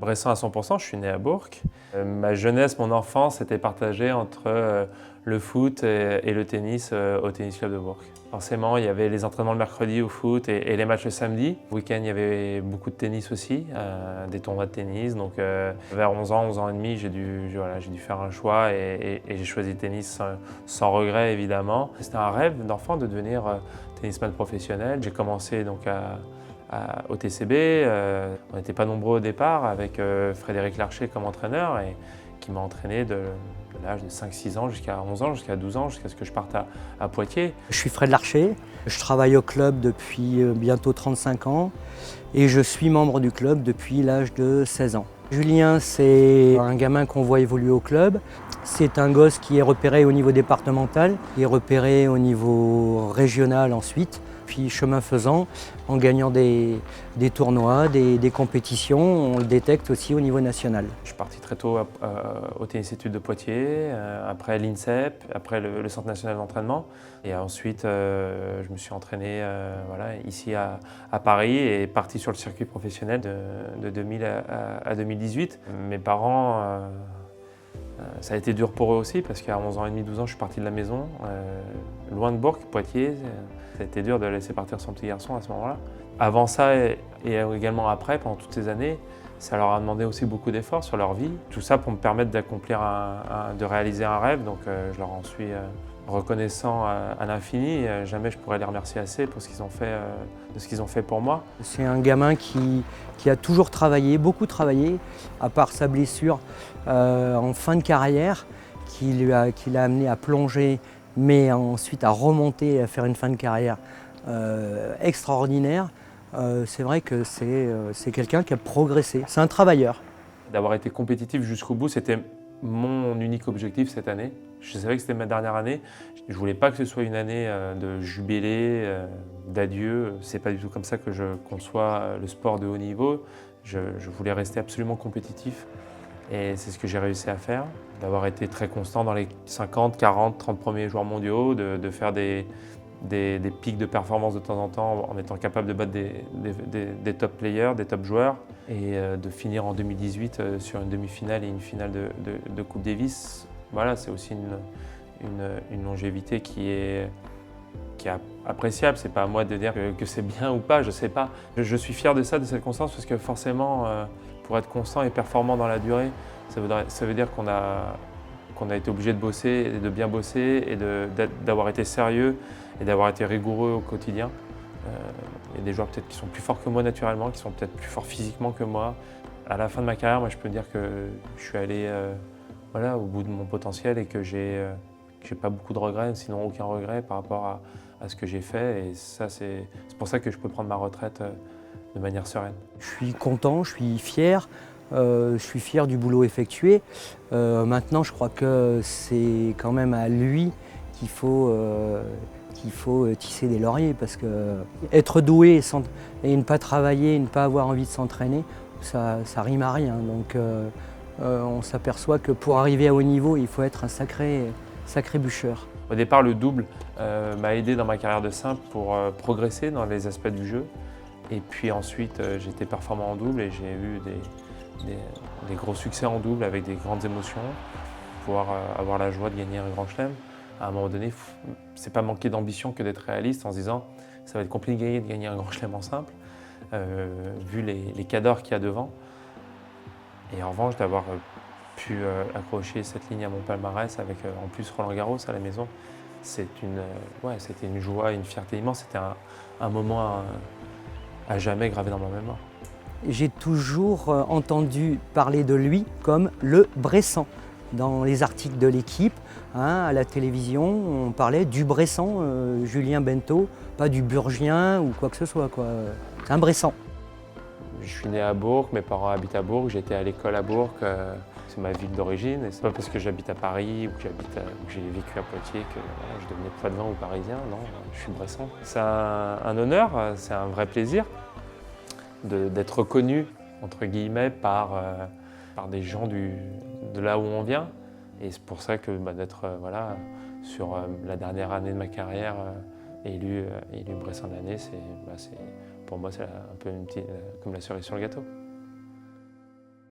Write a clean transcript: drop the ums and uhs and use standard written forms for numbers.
Bressan à 100%, je suis né à Bourg. Ma jeunesse, mon enfance était partagée entre le foot et le tennis au Tennis Club de Bourg. Forcément, il y avait les entraînements le mercredi au foot et les matchs le samedi. Le week-end, il y avait beaucoup de tennis aussi, des tournois de tennis. Donc vers 11 ans, 11 ans et demi, j'ai dû faire un choix et j'ai choisi le tennis sans regret évidemment. C'était un rêve d'enfant de devenir tennisman professionnel. J'ai commencé donc au TCB. On n'était pas nombreux au départ avec Frédéric Larcher comme entraîneur et qui m'a entraîné de l'âge de 5-6 ans jusqu'à 11 ans, jusqu'à 12 ans, jusqu'à ce que je parte à Poitiers. Je suis Fred Larcher, je travaille au club depuis bientôt 35 ans et je suis membre du club depuis l'âge de 16 ans. Julien, c'est un gamin qu'on voit évoluer au club. C'est un gosse qui est repéré au niveau départemental, qui est repéré au niveau régional ensuite. Puis chemin faisant, en gagnant des tournois, des compétitions, on le détecte aussi au niveau national. Je suis parti très tôt au Tennis Études de Poitiers, après l'INSEP, après le Centre national d'entraînement. Et ensuite, je me suis entraîné ici à Paris et parti sur le circuit professionnel de 2000 à 2018. Mes parents, ça a été dur pour eux aussi parce qu'à 11 ans et demi, 12 ans, je suis parti de la maison, loin de Bourg, Poitiers. Ça a été dur de laisser partir son petit garçon à ce moment-là. Avant ça et également après, pendant toutes ces années, ça leur a demandé aussi beaucoup d'efforts sur leur vie. Tout ça pour me permettre d'accomplir, de réaliser un rêve. Donc je leur en suis reconnaissant à l'infini. Jamais je pourrais les remercier assez pour ce qu'ils ont fait, de ce qu'ils ont fait pour moi. C'est un gamin qui a toujours travaillé, beaucoup travaillé, à part sa blessure en fin de carrière, qui l'a amené à plonger, mais ensuite à remonter et à faire une fin de carrière extraordinaire. C'est vrai que c'est quelqu'un qui a progressé. C'est un travailleur. D'avoir été compétitif jusqu'au bout, c'était mon unique objectif cette année. Je savais que c'était ma dernière année. Je ne voulais pas que ce soit une année de jubilé, d'adieu. C'est pas du tout comme ça que je conçois le sport de haut niveau. Je voulais rester absolument compétitif. Et c'est ce que j'ai réussi à faire, d'avoir été très constant dans les 50, 40, 30 premiers jours mondiaux, de faire des pics de performance de temps en temps en étant capable de battre des top players, des top joueurs et de finir en 2018 sur une demi-finale et une finale de Coupe Davis. Voilà, c'est aussi une longévité qui est appréciable. C'est pas à moi de dire que c'est bien ou pas, je sais pas. Je suis fier de ça, de cette constance, parce que forcément, pour être constant et performant dans la durée, ça veut dire qu'on a été obligé de bosser, et de bien bosser, et d'avoir été sérieux et d'avoir été rigoureux au quotidien. Il y a des joueurs peut-être qui sont plus forts que moi naturellement, qui sont peut-être plus forts physiquement que moi. À la fin de ma carrière, moi, je peux dire que je suis allé au bout de mon potentiel et que j'ai pas beaucoup de regrets, sinon aucun regret par rapport à ce que j'ai fait. Et ça, c'est pour ça que je peux prendre ma retraite de manière sereine. Je suis content, je suis fier. Je suis fier du boulot effectué. Maintenant, je crois que c'est quand même à lui qu'il faut tisser des lauriers, parce que être doué et ne pas travailler, ne pas avoir envie de s'entraîner, ça rime à rien. Donc on s'aperçoit que pour arriver à haut niveau, il faut être un sacré bûcheur. Au départ, le double m'a aidé dans ma carrière de simple pour progresser dans les aspects du jeu. Et puis ensuite, j'ai été performant en double et j'ai eu des gros succès en double avec des grandes émotions, pouvoir avoir la joie de gagner un grand chelem. À un moment donné, c'est pas manquer d'ambition que d'être réaliste en se disant ça va être compliqué de gagner un grand chelem en simple, vu les cadors qu'il y a devant. Et en revanche, d'avoir pu accrocher cette ligne à mon palmarès avec en plus Roland Garros à la maison, c'était une joie, une fierté immense. C'était un moment à jamais gravé dans ma mémoire. J'ai toujours entendu parler de lui comme le Bressan. Dans les articles de l'équipe, à la télévision, on parlait du Bressan, Julien Bento, pas du Burgien ou quoi que ce soit, quoi. C'est un Bressan. Je suis né à Bourg, mes parents habitent à Bourg, j'étais à l'école à Bourg, c'est ma ville d'origine. Et c'est pas parce que j'habite à Paris ou que j'ai vécu à Poitiers que je devenais poitevin ou parisien, non, je suis Bressan. C'est un honneur, c'est un vrai plaisir d'être reconnu, entre guillemets, par des gens de là où on vient. Et c'est pour ça que d'être sur la dernière année de ma carrière élu Bressan de l'année, pour moi c'est un peu comme la cerise sur le gâteau.